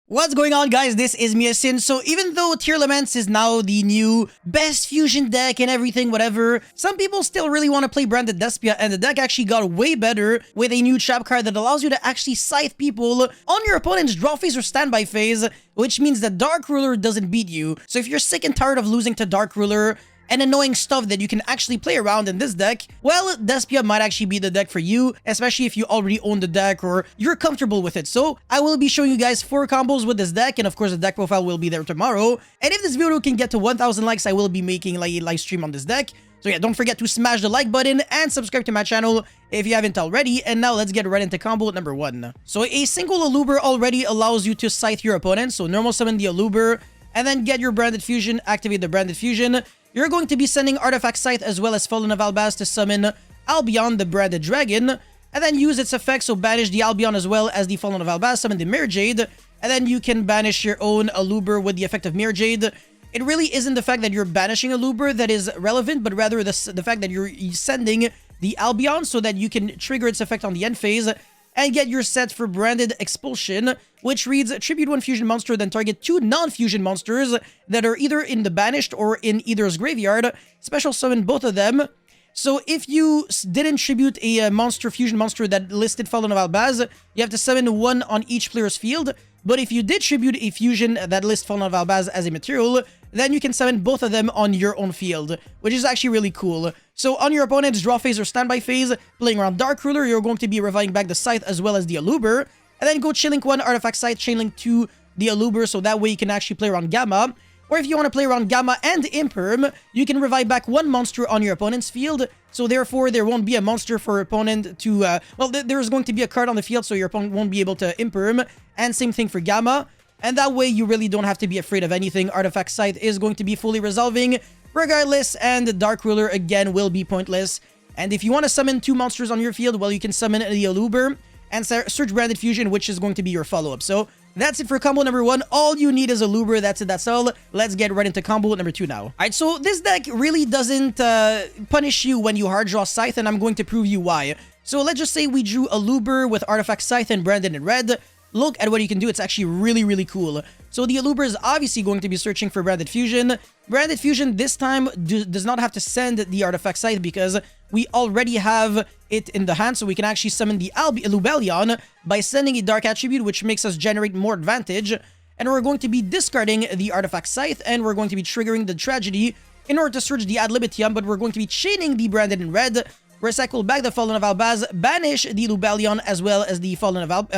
What's going on, guys? This is Miasin. So even though Tearlaments is now the new best fusion deck and everything, whatever, some people still really want to play branded Despia, and the deck actually got way better with a new trap card that allows you to actually scythe people on your opponent's draw phase or standby phase, which means that Dark Ruler doesn't beat you. So if you're sick and tired of losing to Dark Ruler and annoying stuff that you can actually play around in this deck, well, Despia might actually be the deck for you, especially if you already own the deck or you're comfortable with it. So I will be showing you guys 4 combos with this deck, and of course the deck profile will be there tomorrow. And if this video can get to 1,000 likes, I will be making like a live stream on this deck. So yeah, don't forget to smash the like button and subscribe to my channel if you haven't already. And now let's get right into combo number 1. So a single Aluber already allows you to scythe your opponent. So normal summon the Aluber and then get your branded fusion, activate the branded fusion. You're going to be sending Artifact Scythe as well as Fallen of Albaz to summon Albion, the branded dragon, and then use its effects, so banish the Albion as well as the Fallen of Albaz, summon the Mirror Jade, and then you can banish your own Aluber with the effect of Mirror Jade. It really isn't the fact that you're banishing Aluber that is relevant, but rather the fact that you're sending the Albion so that you can trigger its effect on the end phase and get your set for Branded Expulsion, which reads, tribute 1 fusion monster, then target 2 non-fusion monsters that are either in the banished or in either's graveyard. Special summon both of them. So if you didn't tribute a fusion monster that listed Fallen of Albaz, you have to summon 1 on each player's field. But if you did tribute a fusion that lists Fallen of Albaz as a material, then you can summon both of them on your own field, which is actually really cool. So on your opponent's draw phase or standby phase, playing around Dark Ruler, you're going to be reviving back the Scythe as well as the Aluber, and then go Chainlink 1 Artifact Scythe, Chainlink 2 the Aluber, so that way you can actually play around Gamma. Or if you want to play around Gamma and Imperm, you can revive back 1 monster on your opponent's field, so therefore there won't be a monster for your opponent to, well, there's going to be a card on the field, so your opponent won't be able to Imperm, and same thing for Gamma. And that way, you really don't have to be afraid of anything. Artifact Scythe is going to be fully resolving regardless, and the Dark Ruler, again, will be pointless. And if you want to summon 2 monsters on your field, well, you can summon the Aluber and search Branded Fusion, which is going to be your follow-up. So that's it for combo number 1. All you need is Aluber. That's it. That's all. Let's get right into combo number 2 now. All right, so this deck really doesn't punish you when you hard draw Scythe, and I'm going to prove you why. So let's just say we drew Aluber with Artifact Scythe and Branded in red. Look at what you can do. It's actually really, really cool. So the Aluber is obviously going to be searching for Branded Fusion. Branded Fusion this time does not have to send the Artifact Scythe because we already have it in the hand. So we can actually summon the Lubellion by sending a Dark Attribute, which makes us generate more advantage. And we're going to be discarding the Artifact Scythe, and we're going to be triggering the Tragedy in order to search the Ad Libitum, but we're going to be chaining the Branded in red. Recycle back the Fallen of Albaz, banish the Lubellion as well as the Fallen of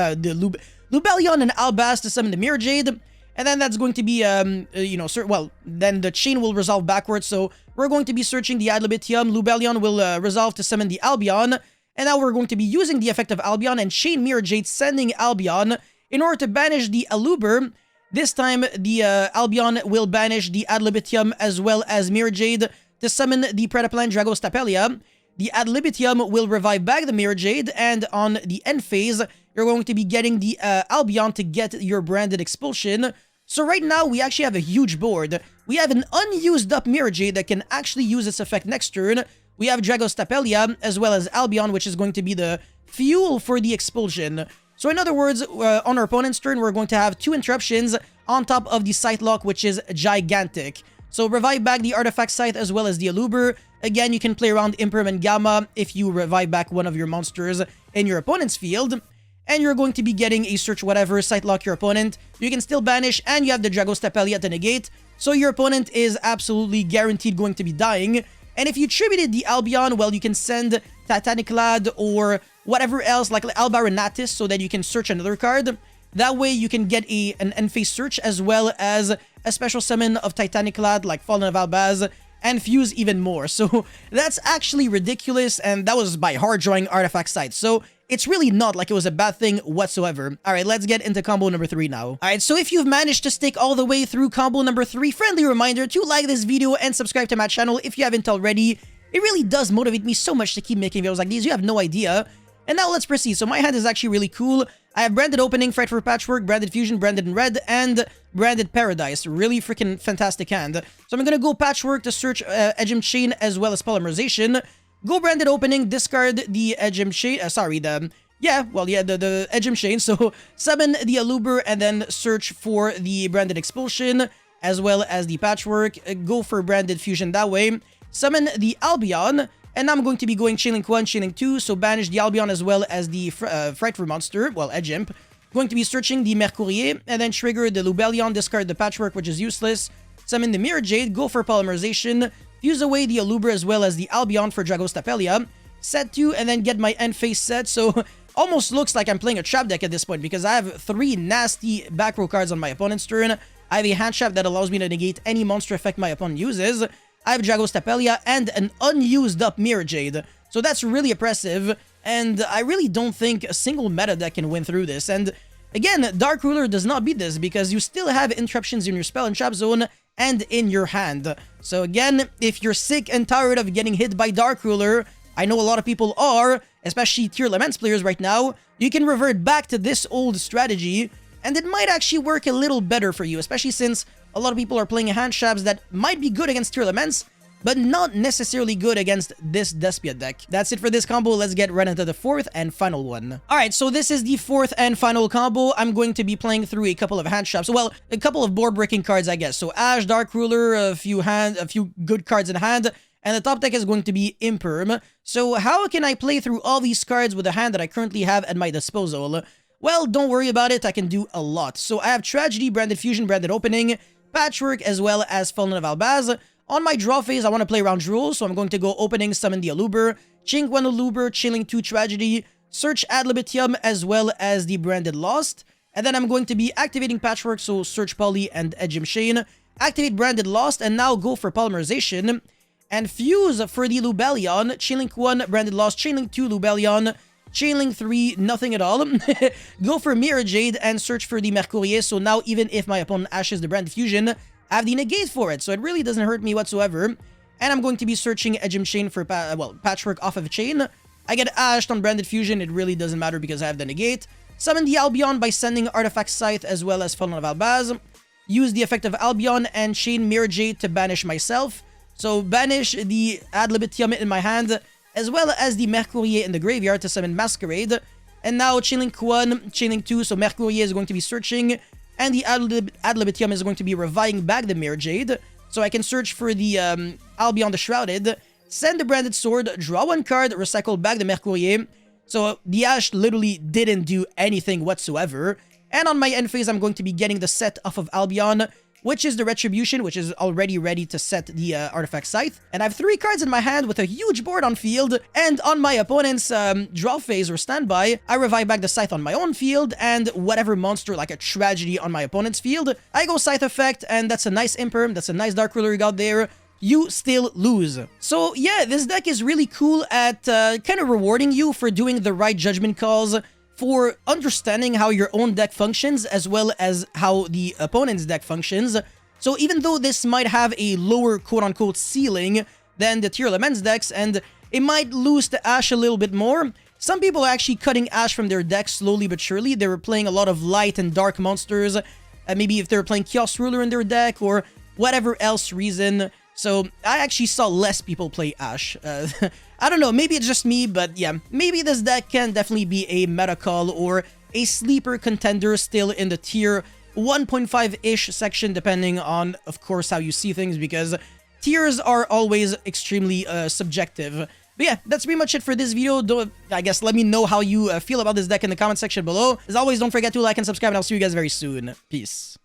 Lubellion and Albaz to summon the Mirror Jade, and then that's going to be, well, then the chain will resolve backwards, so we're going to be searching the Ad Libitum, Lubellion will resolve to summon the Albion, and now we're going to be using the effect of Albion and chain Mirror Jade, sending Albion in order to banish the Aluber. This time, the Albion will banish the Ad Libitum as well as Mirror Jade to summon the Predaplan Dragostapelia. The Ad Libitum will revive back the Mirror Jade, and on the end phase, you're going to be getting the Albion to get your Branded Expulsion. So right now, we actually have a huge board. We have an unused up Mirror Jade that can actually use its effect next turn. We have Dragostapelia, as well as Albion, which is going to be the fuel for the Expulsion. So in other words, on our opponent's turn, we're going to have 2 interruptions on top of the Scythe Lock, which is gigantic. So revive back the Artifact Scythe as well as the Aluber. Again, you can play around Imperm and Gamma if you revive back one of your monsters in your opponent's field. And you're going to be getting a search whatever, Scythe Lock your opponent. You can still banish, and you have the Dragostapelia to negate. So your opponent is absolutely guaranteed going to be dying. And if you tributed the Albion, well, you can send Titanic Lad or whatever else, like Albaranatis, so that you can search another card. That way, you can get an end-phase search as well as a special summon of Titanic Lad, like Fallen of Albaz, and fuse even more. So that's actually ridiculous, and that was by hard drawing Artifact Scythe. So it's really not like it was a bad thing whatsoever. Alright, let's get into combo number 3 now. Alright, so if you've managed to stick all the way through combo number 3, friendly reminder to like this video and subscribe to my channel if you haven't already. It really does motivate me so much to keep making videos like these. You have no idea. And now let's proceed. So my hand is actually really cool. I have Branded Opening, Fight for Patchwork, Branded Fusion, Branded in Red, and Branded Paradise. Really freaking fantastic hand. So I'm gonna go Patchwork to search Edgem Chain as well as Polymerization. Go Branded Opening, discard the Edgem Chain, the Yeah, well, yeah, the Edgem Chain. So summon the Aluber and then search for the Branded Expulsion as well as the Patchwork. Go for Branded Fusion that way. Summon the Albion. And now I'm going to be going Chainlink 1, Chainlink 2. So banish the Albion as well as the Frightful Monster. Well, Edge Imp. Going to be searching the Mercourier. And then trigger the Lubellion. Discard the Patchwork, which is useless. Summon the Mirror Jade. Go for Polymerization. Fuse away the Aluber as well as the Albion for Dragostapelia. Set 2 and then get my end phase set. So almost looks like I'm playing a trap deck at this point because I have 3 nasty back row cards on my opponent's turn. I have a hand trap that allows me to negate any monster effect my opponent uses. I have Dragostapelia and an unused up Mirror Jade. So that's really oppressive, and I really don't think a single meta deck can win through this. And again, Dark Ruler does not beat this because you still have interruptions in your spell and trap zone and in your hand. So again, if you're sick and tired of getting hit by Dark Ruler, I know a lot of people are, especially tier Laments players right now, you can revert back to this old strategy, and it might actually work a little better for you, especially since a lot of people are playing hand traps that might be good against tier Laments, but not necessarily good against this Despia deck. That's it for this combo. Let's get right into the 4th and final one. Alright, so this is the 4th and final combo. I'm going to be playing through a couple of hand traps. Well, a couple of board breaking cards, I guess. So Ash, Dark Ruler, a few good cards in hand, and the top deck is going to be Imperm. So how can I play through all these cards with the hand that I currently have at my disposal? Well, don't worry about it, I can do a lot. So I have Tragedy, Branded Fusion, Branded Opening, Patchwork, as well as Fallen of Albaz. On my draw phase, I want to play around rules, so I'm going to go Opening, Summon the Aluber, Chink 1 Aluber, Chilling 2 Tragedy, Search Ad Libitum, as well as the Branded Lost. And then I'm going to be activating Patchwork, so Search Poly and Edgem Chain, activate Branded Lost, and now go for Polymerization. And Fuse for the Lubellion, Chainlink 1, Branded Lost, Chainlink 2, Lubellion, Chainlink 3, nothing at all. Go for Mirror Jade and search for the Mercourier, so now even if my opponent ashes the Branded Fusion, I have the negate for it, so it really doesn't hurt me whatsoever. And I'm going to be searching Edgem Chain for, Patchwork off of a chain. I get ashed on Branded Fusion, it really doesn't matter because I have the negate. Summon the Albion by sending Artifact Scythe as well as Fallen of Albaz. Use the effect of Albion and Chain Mirror Jade to banish myself. So banish the Ad Libitum in my hand, as well as the Mercourier in the graveyard to summon Masquerade. And now Chainlink 1, Chainlink 2, so Mercourier is going to be searching, and the Ad Libitum is going to be reviving back the Mirror Jade. So I can search for the Albion the Shrouded, send the Branded Sword, draw 1 card, recycle back the Mercourier. So the Ash literally didn't do anything whatsoever. And on my end phase, I'm going to be getting the set off of Albion, which is the Retribution, which is already ready to set the Artifact Scythe. And I have 3 cards in my hand with a huge board on field, and on my opponent's draw phase or standby, I revive back the Scythe on my own field, and whatever monster like a Tragedy on my opponent's field, I go Scythe effect, and that's a nice Imperm, that's a nice Dark Ruler you got there. You still lose. So yeah, this deck is really cool at kind of rewarding you for doing the right judgment calls, for understanding how your own deck functions as well as how the opponent's deck functions. So even though this might have a lower quote-unquote ceiling than the tier Laments decks, and it might lose to Ash a little bit more, some people are actually cutting Ash from their deck slowly but surely. They were playing a lot of light and dark monsters, maybe if they were playing Chaos Ruler in their deck or whatever else reason. So I actually saw less people play Ash. I don't know, maybe it's just me, but yeah, maybe this deck can definitely be a meta call or a sleeper contender still in the tier 1.5-ish section, depending on, of course, how you see things, because tiers are always extremely subjective. But yeah, that's pretty much it for this video. I guess let me know how you feel about this deck in the comment section below. As always, don't forget to like and subscribe, and I'll see you guys very soon. Peace.